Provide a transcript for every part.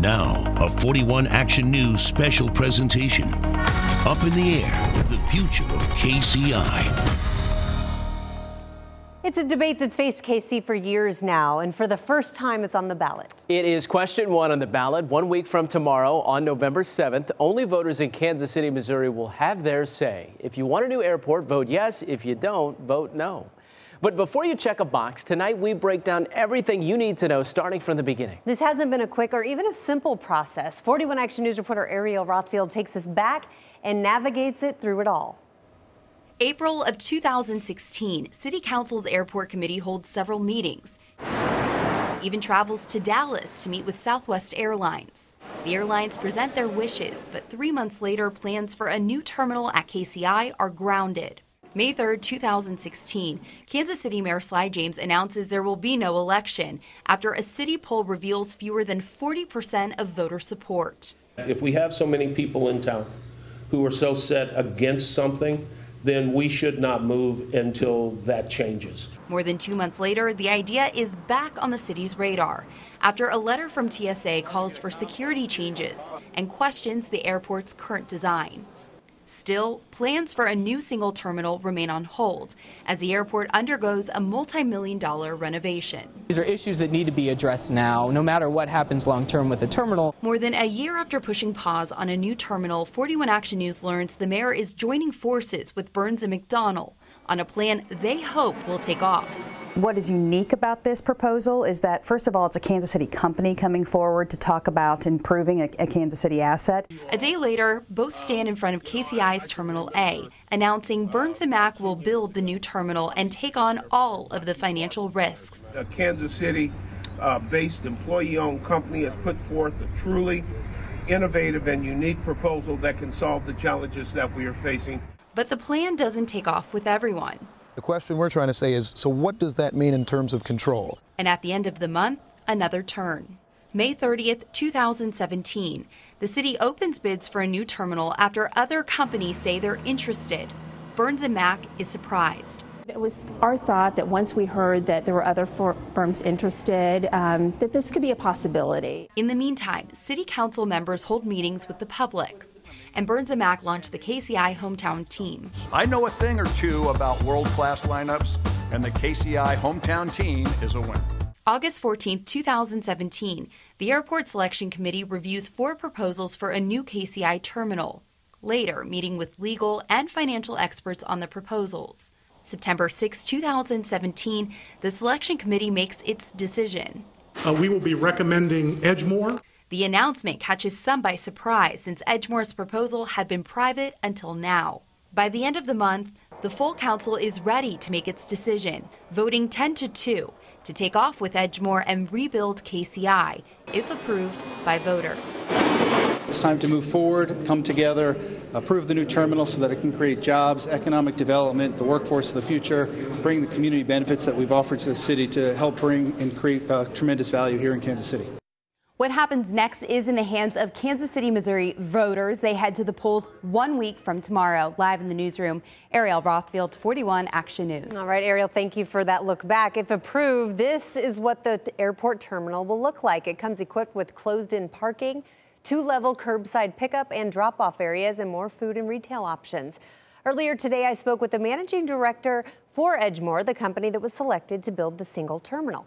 Now, a 41 Action News special presentation. Up in the air, the future of KCI. It's a debate that's faced KC for years now, and for the first time, it's on the ballot. It is question 1 on the ballot 1 week from tomorrow on November 7th. Only voters in Kansas City, Missouri will have their say. If you want a new airport, vote yes. If you don't, vote no. But before you check a box, tonight we break down everything you need to know starting from the beginning. This hasn't been a quick or even a simple process. 41 Action News reporter Ariel Rothfield takes us back and navigates it through it all. April of 2016, City Council's Airport Committee holds several meetings, even travels to Dallas to meet with Southwest Airlines. The airlines present their wishes, but 3 months later, plans for a new terminal at KCI are grounded. May 3rd, 2016, Kansas City Mayor Sly James announces there will be no election after a city poll reveals fewer than 40% of voter support. If we have so many people in town who are so set against something, then we should not move until that changes. More than 2 months later, the idea is back on the city's radar after a letter from TSA calls for security changes and questions the airport's current design. Still, plans for a new single terminal remain on hold as the airport undergoes a multi-million-dollar renovation. These are issues that need to be addressed now, no matter what happens long-term with the terminal. More than a year after pushing pause on a new terminal, 41 Action News learns the mayor is joining forces with Burns and McDonnell on a plan they hope will take off. What is unique about this proposal is that, first of all, it's a Kansas City company coming forward to talk about improving a Kansas City asset. A day later, both stand in front of KCI's Terminal A, announcing Burns & Mac will build the new terminal and take on all of the financial risks. A Kansas City-based employee-owned company has put forth a truly innovative and unique proposal that can solve the challenges that we are facing. But the plan doesn't take off with everyone. The question we're trying to say is, so what does that mean in terms of control? And at the end of the month, another turn. May 30th, 2017, the city opens bids for a new terminal after other companies say they're interested. Burns & Mac is surprised. It was our thought that once we heard that there were other firms interested, that this could be a possibility. In the meantime, city council members hold meetings with the public. And Burns & Mac launched the KCI hometown team. I know a thing or two about world-class lineups, and the KCI hometown team is a winner. August 14, 2017, the Airport Selection Committee reviews 4 proposals for a new KCI terminal. Later, meeting with legal and financial experts on the proposals. September 6, 2017, the Selection Committee makes its decision. We will be recommending Edgemoor. The announcement catches some by surprise since Edgemoor's proposal had been private until now. By the end of the month, the full council is ready to make its decision, voting 10-2 to take off with Edgemoor and rebuild KCI, if approved by voters. It's time to move forward, come together, approve the new terminal so that it can create jobs, economic development, the workforce of the future, bring the community benefits that we've offered to the city to help bring and create tremendous value here in Kansas City. What happens next is in the hands of Kansas City, Missouri voters. They head to the polls 1 week from tomorrow. Live in the newsroom, Ariel Rothfield, 41 Action News. All right, Ariel, thank you for that look back. If approved, this is what the airport terminal will look like. It comes equipped with closed-in parking, 2-level curbside pickup and drop-off areas, and more food and retail options. Earlier today, I spoke with the managing director for Edgemoor, the company that was selected to build the single terminal.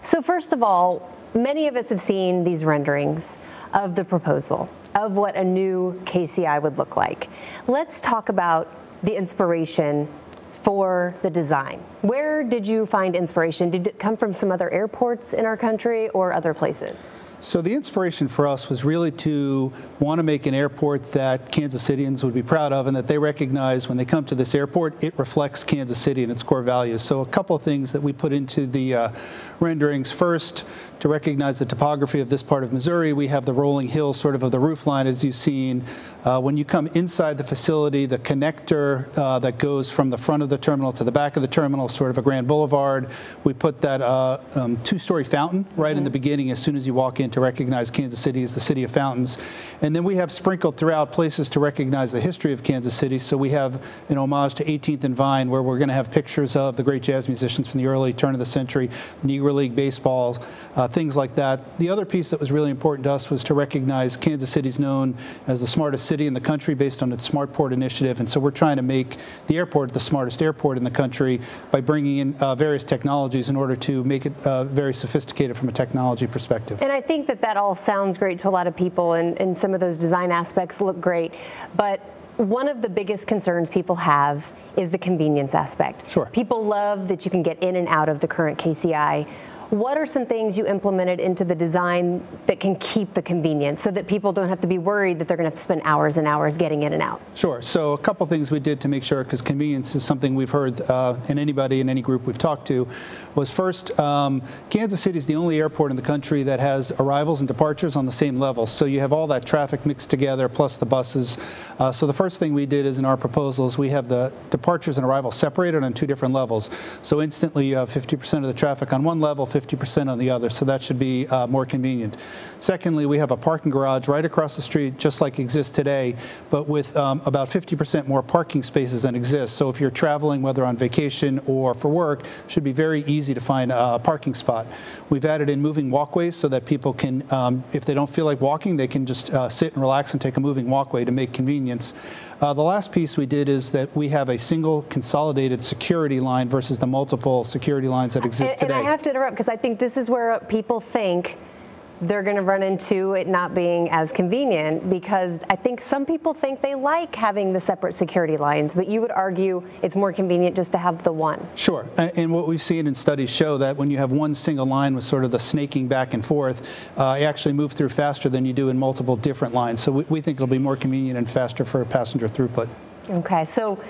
So first of all, many of us have seen these renderings of the proposal of what a new KCI would look like. Let's talk about the inspiration for the design. Where did you find inspiration? Did it come from some other airports in our country or other places? So the inspiration for us was really to want to make an airport that Kansas Cityans would be proud of and that they recognize when they come to this airport, it reflects Kansas City and its core values. So a couple of things that we put into the renderings. First, to recognize the topography of this part of Missouri, we have the rolling hills sort of the roof line as you've seen. When you come inside the facility, the connector that goes from the front of of the terminal to the back of the terminal, sort of a grand boulevard. We put that two-story fountain right in the beginning as soon as you walk in to recognize Kansas City as the city of fountains. And then we have sprinkled throughout places to recognize the history of Kansas City. So we have an homage to 18th and Vine, where we're going to have pictures of the great jazz musicians from the early turn of the century, Negro League baseballs, things like that. The other piece that was really important to us was to recognize Kansas City's known as the smartest city in the country based on its SmartPort initiative. And so we're trying to make the airport the smartest airport in the country by bringing in various technologies in order to make it very sophisticated from a technology perspective. And I think that that all sounds great to a lot of people, and some of those design aspects look great. But one of the biggest concerns people have is the convenience aspect. Sure. People love that you can get in and out of the current KCI. What are some things you implemented into the design that can keep the convenience so that people don't have to be worried that they're going to have to spend hours and hours getting in and out? Sure. So a couple things we did to make sure, because convenience is something we've heard in anybody in any group we've talked to, was first, Kansas City is the only airport in the country that has arrivals and departures on the same level. So you have all that traffic mixed together plus the buses. So the first thing we did is in our proposals, we have the departures and arrivals separated on two different levels. So instantly you have 50% of the traffic on one level, 50% on the other, so that should be more convenient. Secondly, we have a parking garage right across the street, just like exists today, but with about 50% more parking spaces than exist. So if you're traveling, whether on vacation or for work, it should be very easy to find a parking spot. We've added in moving walkways so that people can, if they don't feel like walking, they can just sit and relax and take a moving walkway to make convenience. The last piece we did is that we have a single consolidated security line versus the multiple security lines that exist today. And I have to interrupt because I think this is where people think they're going to run into it not being as convenient, because I think some people think they like having the separate security lines, but you would argue it's more convenient just to have the one. Sure. And what we've seen in studies show that when you have one single line with sort of the snaking back and forth, you actually move through faster than you do in multiple different lines. So we think it'll be more convenient and faster for passenger throughput. Okay. So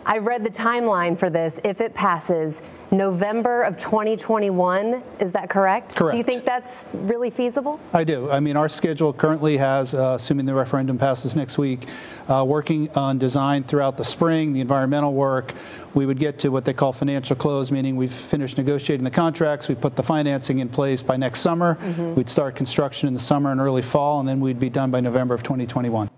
I read the timeline for this. If it passes, November of 2021, is that correct? Correct. Do you think that's really feasible? I do. I mean, our schedule currently has, assuming the referendum passes next week, working on design throughout the spring, the environmental work. We would get to what they call financial close, meaning we've finished negotiating the contracts, we put the financing in place by next summer. We'd start construction in the summer and early fall, and then we'd be done by November of 2021.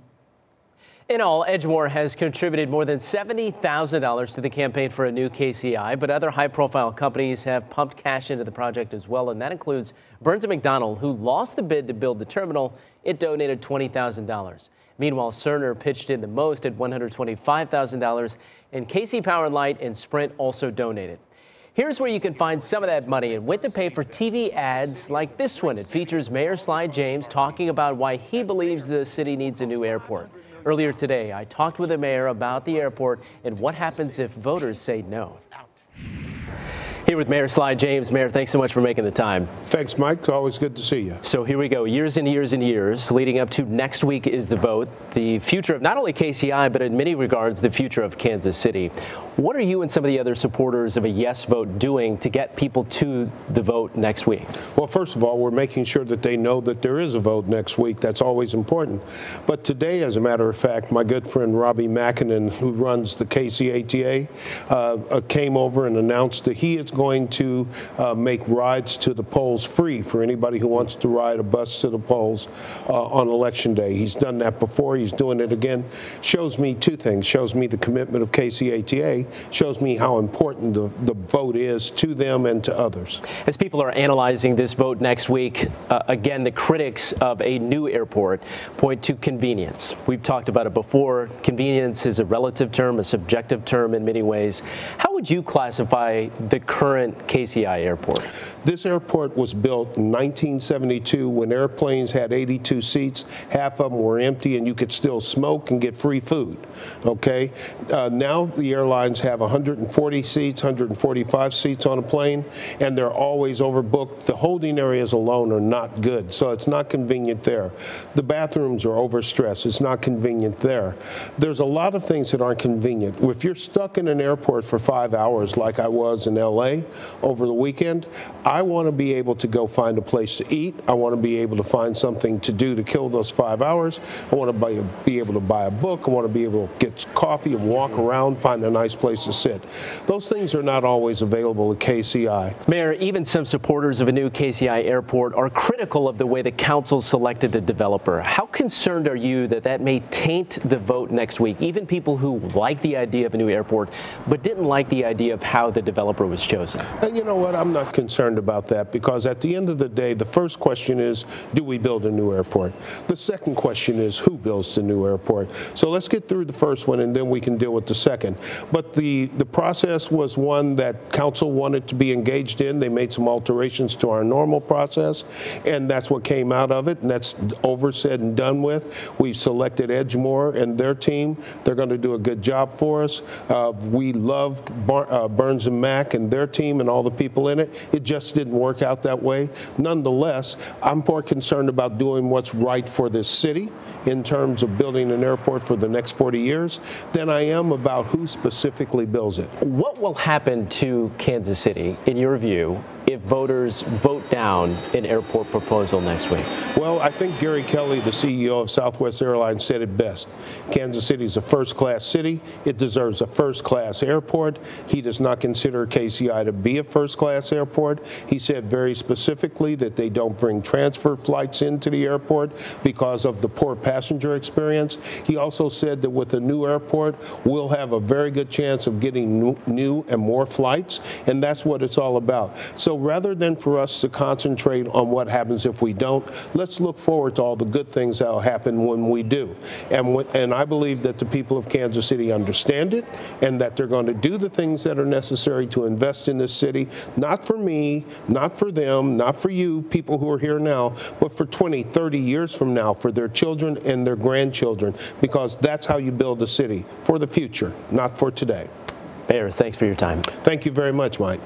In all, Edgemoor has contributed more than $70,000 to the campaign for a new KCI, but other high-profile companies have pumped cash into the project as well, and that includes Burns & McDonnell, who lost the bid to build the terminal. It donated $20,000. Meanwhile, Cerner pitched in the most at $125,000, and KC Power & Light and Sprint also donated. Here's where you can find some of that money and when to pay for TV ads like this one. It features Mayor Sly James talking about why he believes the city needs a new airport. Earlier today, I talked with the mayor about the airport and what happens if voters say no. Here with Mayor Sly James. Mayor, thanks so much for making the time. Thanks, Mike. Always good to see you. So here we go. Years and years and years leading up to next week is the vote. The future of not only KCI, but in many regards, the future of Kansas City. What are you and some of the other supporters of a yes vote doing to get people to the vote next week? Well, first of all, we're making sure that they know that there is a vote next week. That's always important. But today, as a matter of fact, my good friend Robbie Mackinnon, who runs the KCATA, came over and announced that he is going to make rides to the polls free for anybody who wants to ride a bus to the polls on Election Day. He's done that before. He's doing it again. Shows me two things. Shows me the commitment of KCATA. Shows me how important the vote is to them and to others. As people are analyzing this vote next week, again, the critics of a new airport point to convenience. We've talked about it before. Convenience is a relative term, a subjective term in many ways. How would you classify the current KCI airport? This airport was built in 1972 when airplanes had 82 seats. Half of them were empty and you could still smoke and get free food. Okay? Now the airlines have 140 seats, 145 seats on a plane, and they're always overbooked. The holding areas alone are not good, so it's not convenient there. The bathrooms are overstressed. It's not convenient there. There's a lot of things that aren't convenient. If you're stuck in an airport for 5 5 hours like I was in LA over the weekend. I want to be able to go find a place to eat. I want to be able to find something to do to kill those 5 hours. I want to be able to buy a book. I want to be able to get coffee and walk around, find a nice place to sit. Those things are not always available at KCI. Mayor, even some supporters of a new KCI airport are critical of the way the council selected a developer. How concerned are you that that may taint the vote next week? Even people who like the idea of a new airport but didn't like the idea of how the developer was chosen. And you know what? I'm not concerned about that, because at the end of the day, the first question is, do we build a new airport? The second question is, who builds the new airport? So let's get through the first one and then we can deal with the second. But the process was one that council wanted to be engaged in. They made some alterations to our normal process, and that's what came out of it, and that's over, said, and done with. We selected Edgemore and their team. They're going to do a good job for us. We love Burns and Mack and their team and all the people in it. It just didn't work out that way. Nonetheless, I'm more concerned about doing what's right for this city in terms of building an airport for the next 40 years than I am about who specifically builds it. What will happen to Kansas City, in your view, if voters vote down an airport proposal next week? Well, I think Gary Kelly, the CEO of Southwest Airlines, said it best. Kansas City is a first-class city. It deserves a first-class airport. He does not consider KCI to be a first-class airport. He said very specifically that they don't bring transfer flights into the airport because of the poor passenger experience. He also said that with a new airport, we'll have a very good chance of getting new and more flights, and that's what it's all about. So rather than for us to concentrate on what happens if we don't, let's look forward to all the good things that will happen when we do. And I believe that the people of Kansas City understand it, and that they're going to do the things that are necessary to invest in this city, not for me, not for them, not for you, people who are here now, but for 20, 30 years from now, for their children and their grandchildren, because that's how you build a city, for the future, not for today. Mayor, thanks for your time. Thank you very much, Mike.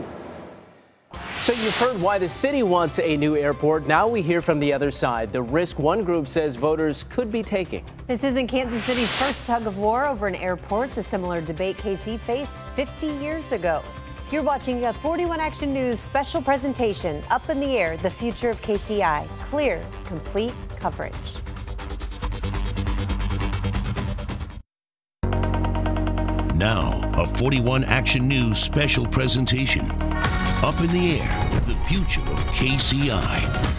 So you've heard why the city wants a new airport. Now we hear from the other side, the risk one group says voters could be taking. This isn't Kansas City's first tug of war over an airport. The similar debate KC faced 50 years ago. You're watching a 41 Action News special presentation, Up in the Air, the Future of KCI. Clear, complete coverage. Now, a 41 Action News special presentation. Up in the Air, the future of KCI.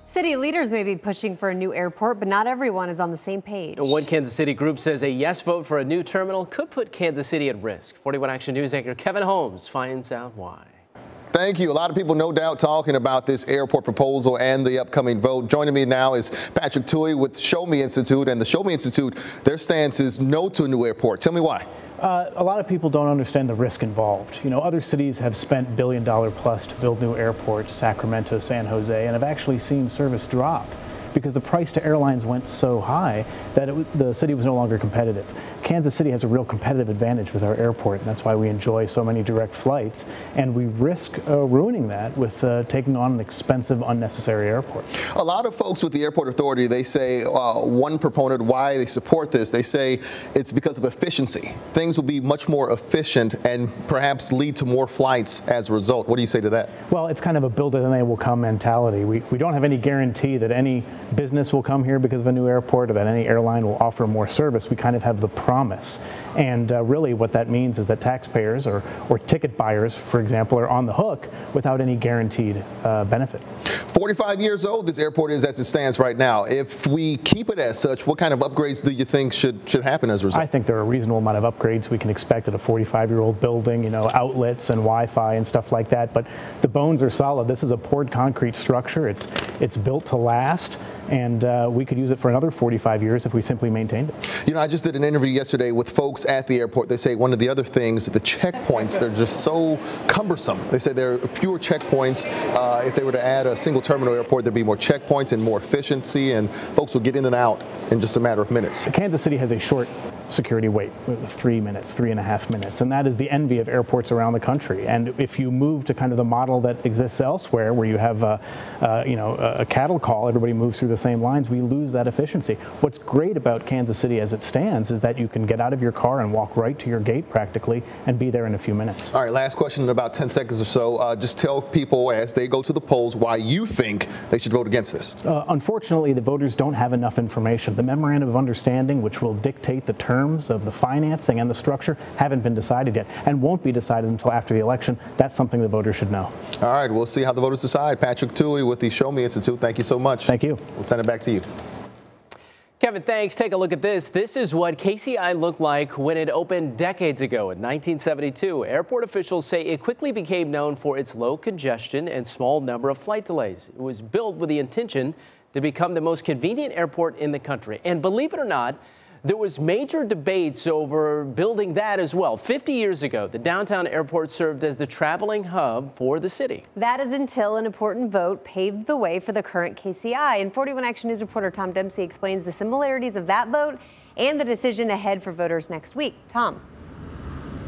City leaders may be pushing for a new airport, but not everyone is on the same page. One Kansas City group says a yes vote for a new terminal could put Kansas City at risk. 41 Action News anchor Kevin Holmes finds out why. Thank you. A lot of people, no doubt, talking about this airport proposal and the upcoming vote. Joining me now is Patrick Tui with Show Me Institute. And the Show Me Institute, their stance is no to a new airport. Tell me why. A lot of people don't understand the risk involved. You know, other cities have spent billion-dollar-plus to build new airports, Sacramento, San Jose, and have actually seen service drop because the price to airlines went so high that the city was no longer competitive. Kansas City has a real competitive advantage with our airport, and that's why we enjoy so many direct flights, and we risk ruining that with taking on an expensive, unnecessary airport. A lot of folks with the airport authority, they say, one proponent, why they support this, they say it's because of efficiency. Things will be much more efficient and perhaps lead to more flights as a result. What do you say to that? Well, it's kind of a build it and they will come mentality. We don't have any guarantee that any business will come here because of a new airport or that any airline will offer more service. We kind of have the promise. And really what that means is that taxpayers or ticket buyers, for example, are on the hook without any guaranteed benefit. 45 years old this airport is as it stands right now. If we keep it as such, what kind of upgrades do you think should happen as a result? I think there are a reasonable amount of upgrades we can expect at a 45-year-old building, you know, outlets and Wi-Fi and stuff like that. But the bones are solid. This is a poured concrete structure. It's built to last. And we could use it for another 45 years if we simply maintained it. You know, I just did an interview yesterday with folks at the airport. They say one of the other things, the checkpoints, they're just so cumbersome. They say there are fewer checkpoints. If they were to add a single terminal airport, there'd be more checkpoints and more efficiency, and folks will get in and out in just a matter of minutes. Kansas City has a short security wait, 3 minutes, 3.5 minutes. And that is the envy of airports around the country. And if you move to kind of the model that exists elsewhere, where you have a cattle call, everybody moves through the same lines, we lose that efficiency. What's great about Kansas City as it stands is that you can get out of your car and walk right to your gate practically and be there in a few minutes. All right, last question in about 10 seconds or so. Just tell people as they go to the polls why you think they should vote against this. Unfortunately, the voters don't have enough information. The memorandum of understanding, which will dictate the terms of the financing and the structure, haven't been decided yet and won't be decided until after the election. That's something the voters should know. All right, we'll see how the voters decide. Patrick Toohey with the Show Me Institute, thank you so much. Thank you. We'll send it back to you. Kevin, thanks. Take a look at this. This is what KCI looked like when it opened decades ago in 1972. Airport officials say it quickly became known for its low congestion and small number of flight delays. It was built with the intention to become the most convenient airport in the country. And believe it or not, there was major debates over building that as well. 50 years ago, the downtown airport served as the traveling hub for the city. That is until an important vote paved the way for the current KCI. And 41 Action News reporter Tom Dempsey explains the similarities of that vote and the decision ahead for voters next week. Tom.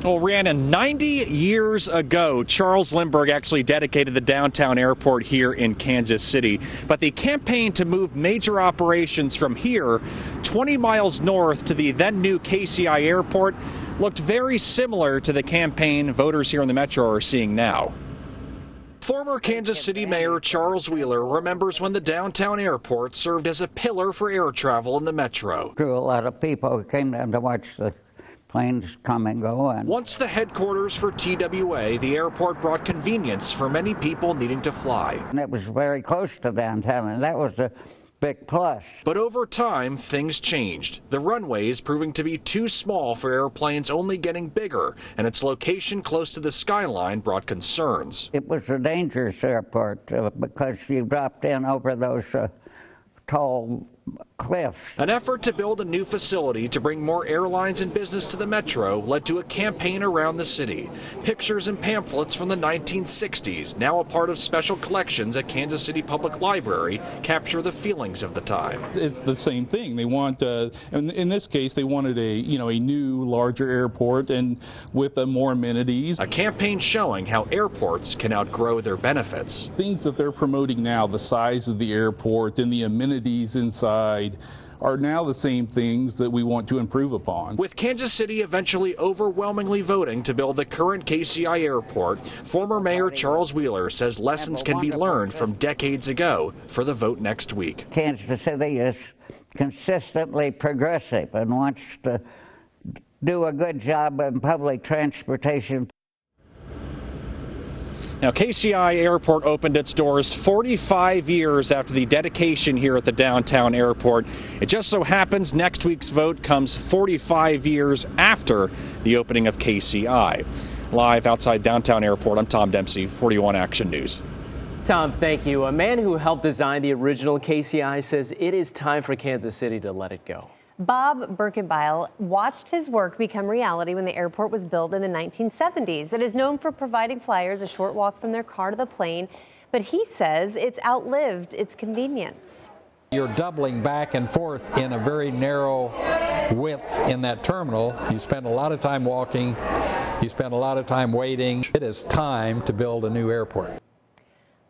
Well, Rhiannon, 90 years ago, Charles Lindbergh actually dedicated the downtown airport here in Kansas City. But the campaign to move major operations from here 20 miles north to the then new KCI airport looked very similar to the campaign voters here in the metro are seeing now. Former Kansas City Mayor Charles Wheeler remembers when the downtown airport served as a pillar for air travel in the metro. Drew a lot of people who came down to watch the planes come and go. And once the headquarters for TWA, the airport brought convenience for many people needing to fly. And it was very close to downtown, and that was a big plus. But over time, things changed. The runways proving to be too small for airplanes, only getting bigger, and its location close to the skyline brought concerns. It was a dangerous airport because you dropped in over those tall cliffs. An effort to build a new facility to bring more airlines and business to the metro led to a campaign around the city. Pictures and pamphlets from the 1960s, now a part of special collections at Kansas City Public Library, capture the feelings of the time. It's the same thing. They want, in this case, they wanted a new, larger airport and with more amenities. A campaign showing how airports can outgrow their benefits. Things that they're promoting now, the size of the airport and the amenities inside, are now the same things that we want to improve upon. With Kansas City eventually overwhelmingly voting to build the current KCI airport, former Mayor Charles Wheeler says lessons can be learned from decades ago for the vote next week. Kansas City is consistently progressive and wants to do a good job in public transportation. Now, KCI Airport opened its doors 45 years after the dedication here at the downtown airport. It just so happens next week's vote comes 45 years after the opening of KCI. Live outside downtown airport, I'm Tom Dempsey, 41 Action News. Tom, thank you. A man who helped design the original KCI says it is time for Kansas City to let it go. Bob Birkenbeil watched his work become reality when the airport was built in the 1970s. It is known for providing flyers a short walk from their car to the plane, but he says it's outlived its convenience. You're doubling back and forth in a very narrow width in that terminal. You spend a lot of time walking. You spend a lot of time waiting. It is time to build a new airport.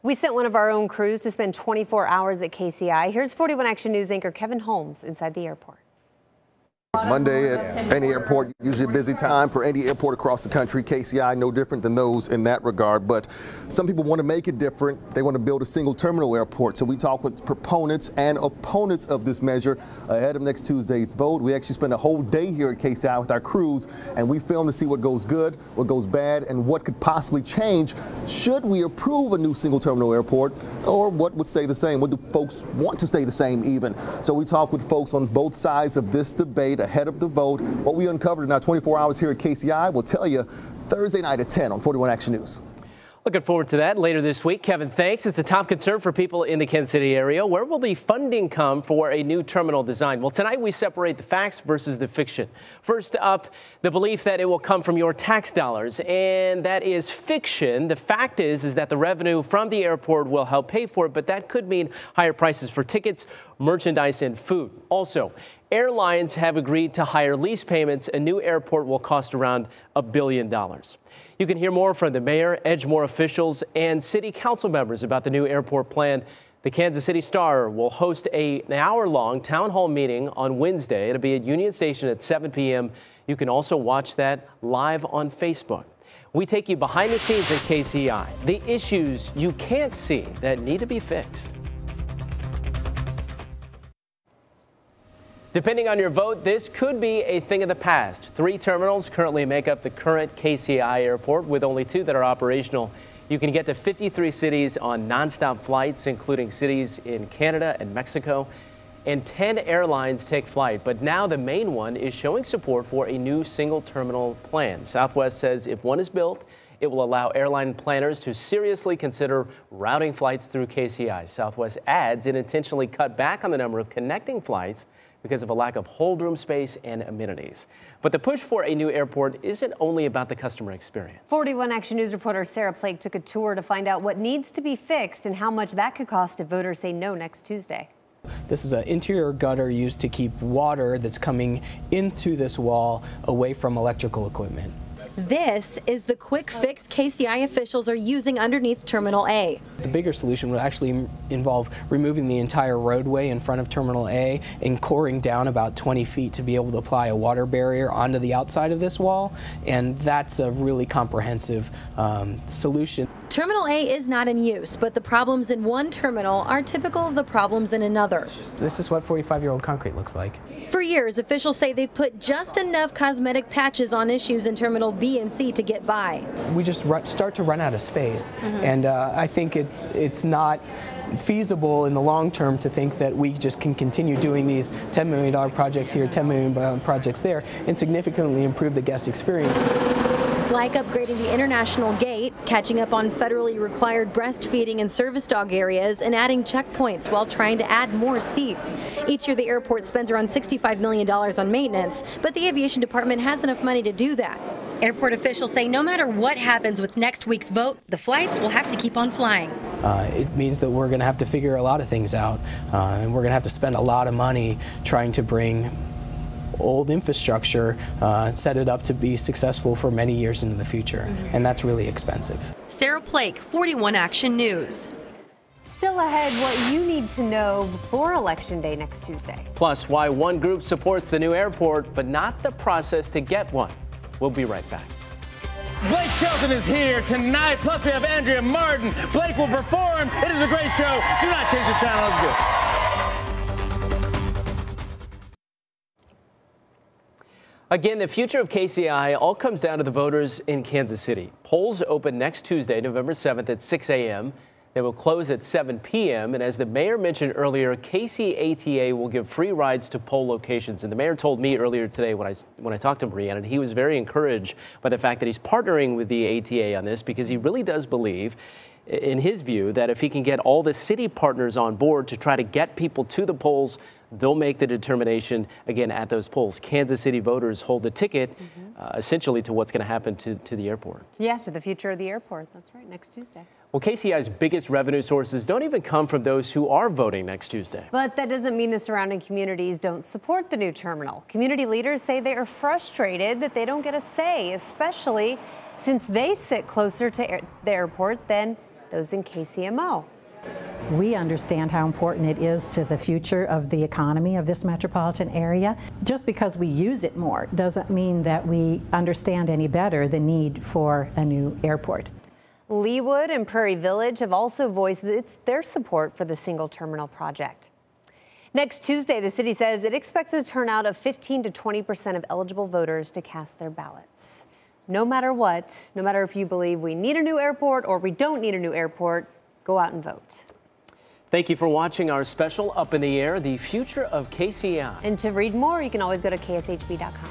We sent one of our own crews to spend 24 hours at KCI. Here's 41 Action News anchor Kevin Holmes inside the airport. Monday at any airport, usually a busy time for any airport across the country. KCI no different than those in that regard, but some people want to make it different. They want to build a single terminal airport. So we talk with proponents and opponents of this measure ahead of next Tuesday's vote. We actually spent a whole day here at KCI with our crews, and we filmed to see what goes good, what goes bad, and what could possibly change should we approve a new single terminal airport, or what would stay the same. What do folks want to stay the same even? So we talk with folks on both sides of this debate ahead of the vote. What we uncovered in our 24 hours here at KCI will tell you Thursday night at 10 on 41 Action News. Looking forward to that later this week. Kevin, thanks. It's a top concern for people in the Kansas City area. Where will the funding come for a new terminal design? Well, tonight we separate the facts versus the fiction. First up, the belief that it will come from your tax dollars, and that is fiction. The fact is that the revenue from the airport will help pay for it, but that could mean higher prices for tickets, merchandise, and food. Also, airlines have agreed to higher lease payments. A new airport will cost around $1 billion. You can hear more from the mayor, Edgemoor officials, and city council members about the new airport plan. The Kansas City Star will host an hour-long town hall meeting on Wednesday. It'll be at Union Station at 7 p.m. You can also watch that live on Facebook. We take you behind the scenes at KCI, the issues you can't see that need to be fixed. Depending on your vote, this could be a thing of the past. 3 terminals currently make up the current KCI airport, with only 2 that are operational. You can get to 53 cities on nonstop flights, including cities in Canada and Mexico. And 10 airlines take flight. But now the main one is showing support for a new single terminal plan. Southwest says if one is built, it will allow airline planners to seriously consider routing flights through KCI. Southwest adds it intentionally cut back on the number of connecting flights because of a lack of hold room space and amenities. But the push for a new airport isn't only about the customer experience. 41 Action News reporter Sarah Plake took a tour to find out what needs to be fixed and how much that could cost if voters say no next Tuesday. This is an interior gutter used to keep water that's coming in through this wall away from electrical equipment. This is the quick fix KCI officials are using underneath Terminal A. The bigger solution would actually involve removing the entire roadway in front of Terminal A and coring down about 20 feet to be able to apply a water barrier onto the outside of this wall, and that's a really comprehensive solution. Terminal A is not in use, but the problems in one terminal are typical of the problems in another. This is what 45-year-old concrete looks like. For years, officials say they put just enough cosmetic patches on issues in Terminal B and C to get by. We just start to run out of space, and I think it's not feasible in the long term to think that we just can continue doing these $10 million projects here, $10 million projects there, and significantly improve the guest experience. Like upgrading the International Gate, catching up on federally required breastfeeding and service dog areas, and adding checkpoints while trying to add more seats. Each year the airport spends around $65 million on maintenance, but the aviation department has enough money to do that. Airport officials say no matter what happens with next week's vote, the flights will have to keep on flying. It means that we're going to have to figure a lot of things out, and we're going to have to spend a lot of money trying to bring old infrastructure, set it up to be successful for many years into the future, and that's really expensive. Sarah Plake, 41 Action News. Still ahead, what you need to know before Election Day next Tuesday. Plus, why one group supports the new airport, but not the process to get one. We'll be right back. Blake Shelton is here tonight. Plus, we have Andrea Martin. Blake will perform. It is a great show. Do not change the channel. Let's go. Again, the future of KCI all comes down to the voters in Kansas City. Polls open next Tuesday, November 7th at 6 a.m. They will close at 7 p.m. And as the mayor mentioned earlier, KCATA will give free rides to poll locations. And the mayor told me earlier today when I talked to him, Rhiannon, he was very encouraged by the fact that he's partnering with the ATA on this, because he really does believe, in his view, that if he can get all the city partners on board to try to get people to the polls, they'll make the determination again at those polls. Kansas City voters hold the ticket essentially to what's going to happen to the airport. Yeah, to the future of the airport. That's right, next Tuesday. Well, KCI's biggest revenue sources don't even come from those who are voting next Tuesday. But that doesn't mean the surrounding communities don't support the new terminal. Community leaders say they are frustrated that they don't get a say, especially since they sit closer to the airport than those in KCMO. We understand how important it is to the future of the economy of this metropolitan area. Just because we use it more doesn't mean that we understand any better the need for a new airport. Leawood and Prairie Village have also voiced their support for the single terminal project. Next Tuesday, the city says it expects a turnout of 15 to 20% of eligible voters to cast their ballots. No matter what, no matter if you believe we need a new airport or we don't need a new airport, go out and vote. Thank you for watching our special Up in the Air, the future of KCI. And to read more, you can always go to kshb.com.